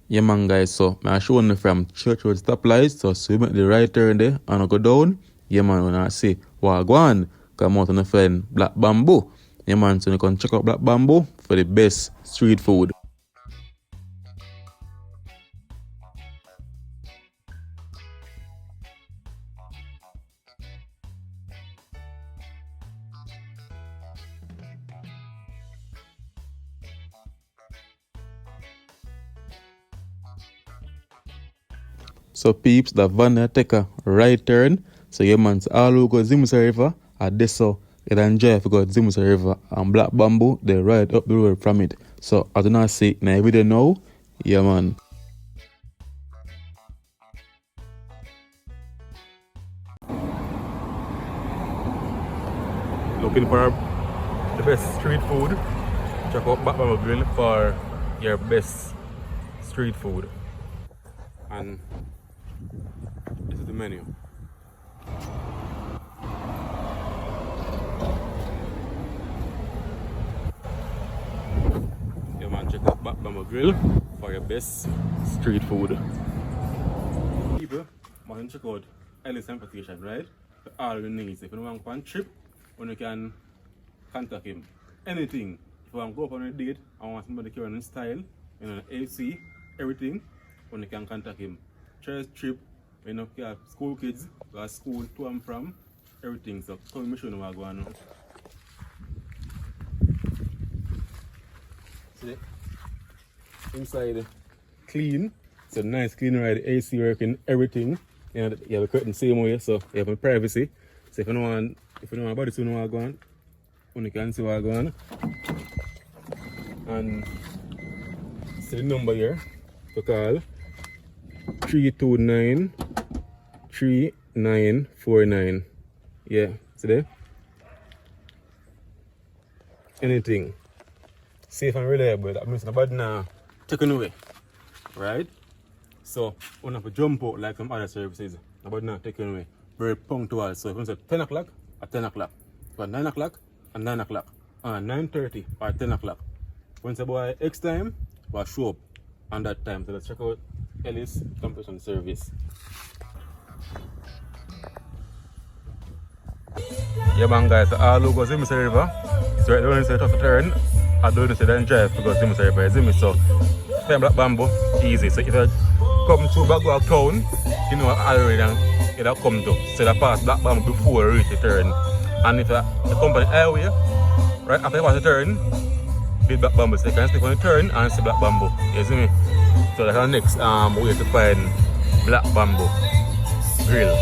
Yeah man guys, so I'm showing you from Church Road stoplight, so we make the right turn there and I go down. Yeah man, when I see Wagwan, come out on the find Black Bamboo. Yeah man, so you can check out Black Bamboo for the best street food. So peeps, the van take a right turn. So yeah man, so all who go Zimusa River, at this so you enjoy if you go Zimusa River and Black Bamboo, they right up the road from it. So as you not see in the video now, yeah man. Looking for the best street food. Check out Black Bamboo Grill for your best street food. And this is the menu. Yeah man, check out Bog Walk Grill for your best street food. People, man, check out Ellis Station, right? For all your needs. If you want to go on a trip, you can contact him. Anything. If you want to go up on a date and want somebody to carry on in style, you know, AC, everything, you can contact him. Church trip, you know, you have school kids, you have school to and from, everything. So come and show you what going on. See? Inside clean. So nice clean right, AC working, everything. You know, you have a curtain same way, so you have a privacy. So if you don't want anybody to know what's going on, you can see what's going on. And see the number here to call. 329-3949. Yeah, see there? Anything. Safe and reliable. That means nobody now taken away. Right? So, we don't have to jump out like some other services. Nobody now taken away. Very punctual. So, if you say 10 o'clock, at 10 o'clock. If 9 o'clock, at 9 o'clock. 9:30 or 10 o'clock. Once about X time, we'll show up on that time. So, let's check out Ellis Compression Service. Yeah man guys, so all who go Zimusa River, so right down inside the turn, I don't say then drive to go Zimusa River, so find Black Bamboo, easy. So if you come to Bog Walk town, you know already you come to, so you pass Black Bamboo before you reach the turn. And if you come on the highway, right after you pass the turn, be Black Bamboo, so you can stick on the turn and see Black Bamboo, you see me? So that's our next way to find Black Bamboo Grill.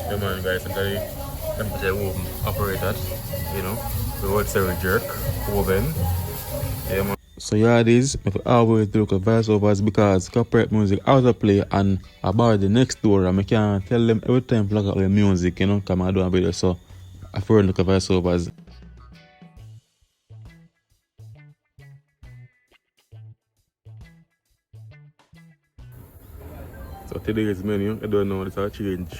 Yeah man guys, I'm very temperature oven operated, you know, the wood serve jerk oven. Yeah man. So yeah, it is. If I always do look at voiceovers because corporate music out of play and about the next door, and I can't tell them every time to look at the music, you know, come and do a video. So I prefer look at voiceovers. So today's menu, I don't know, it's a change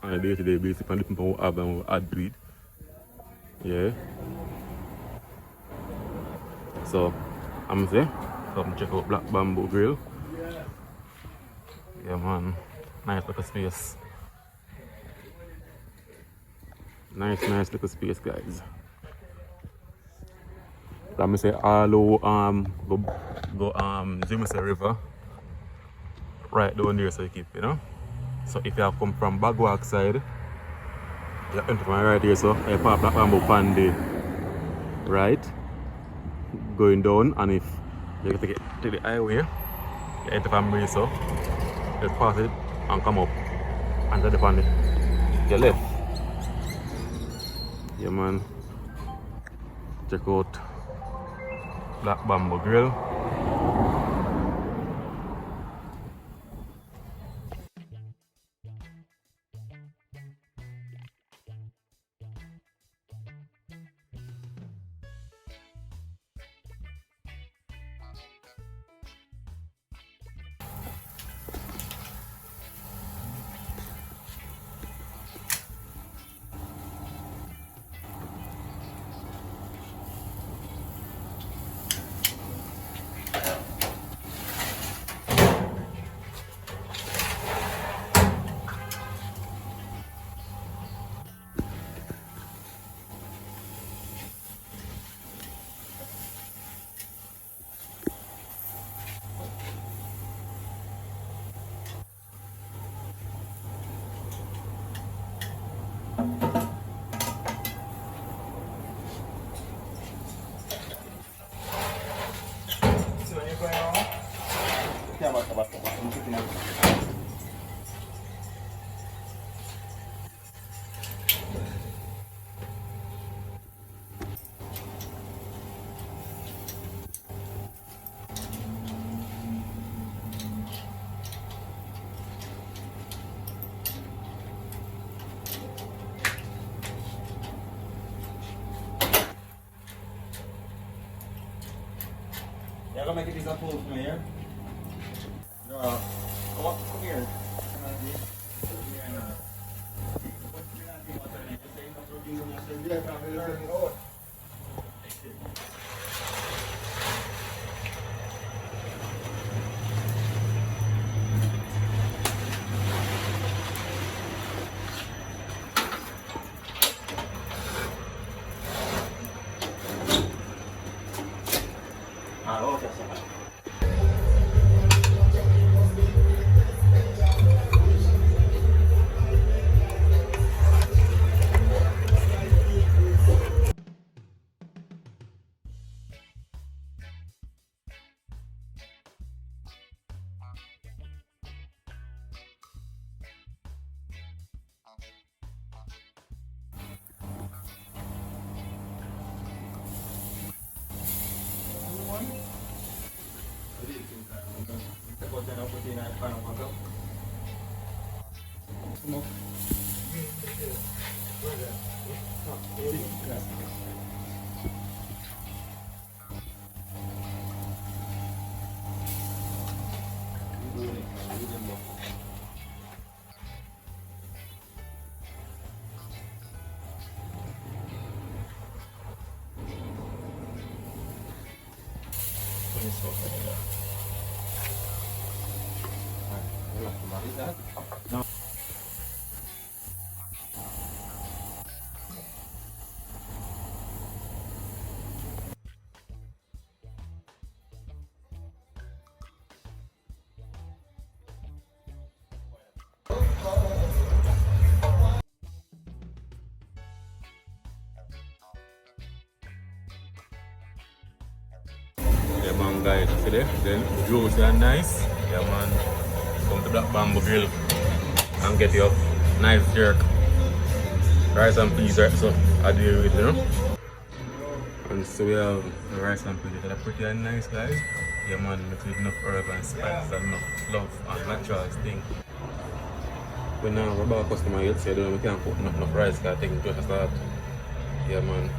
on a day-to-day basis, and depending on what have and what add to it. Yeah. So I'm there. Come check out Black Bamboo Grill. Yeah man, nice little space. Nice little space, guys. Let me say all go Jamaica River. Right down there so you keep, you know. So if you have come from Bog Walk side, you enter from right here, so you park Black Bamboo Pandy, right? Going down, and if you take it to the highway, you enter from here, so just pass it and come up and then the your left. Yeah man, check out Black Bamboo Grill. Yeah, gonna make a piece of food from here. No, come here. No. Yeah man guys, see there? Then juicy and nice. Yeah man, come to Black Bamboo Grill and get your nice jerk. Rice and peas right, so I do it, you know. And so we have the rice and peas that are pretty and nice, guys. Yeah man, mixed with enough herb and spice and enough love and natural thing. We now have a customer yet, so we can't put enough rice because I think just start. Yeah man.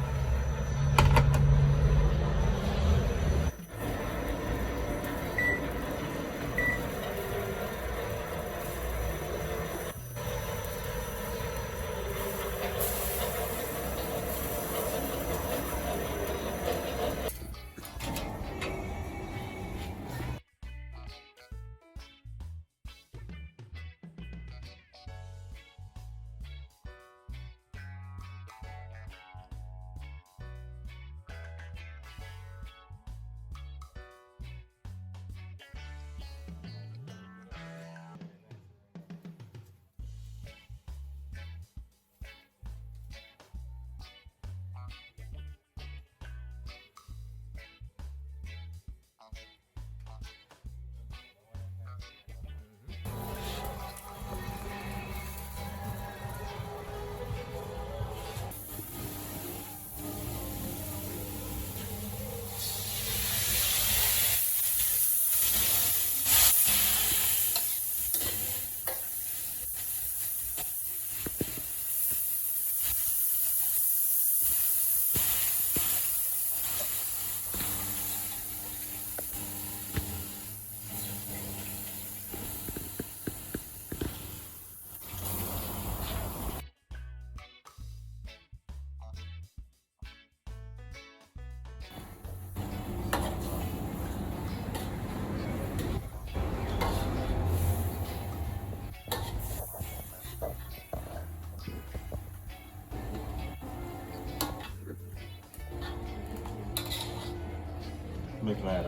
Make my head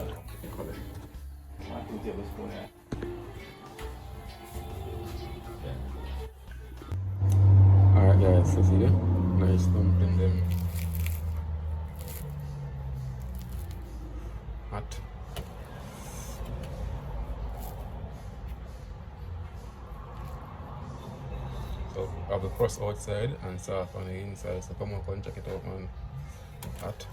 color. 2 tablespoons. Alright guys, so see there? Nice dumpling them. Hot. So I have the crust outside and soft on the inside, so come up and check it out man. Hot.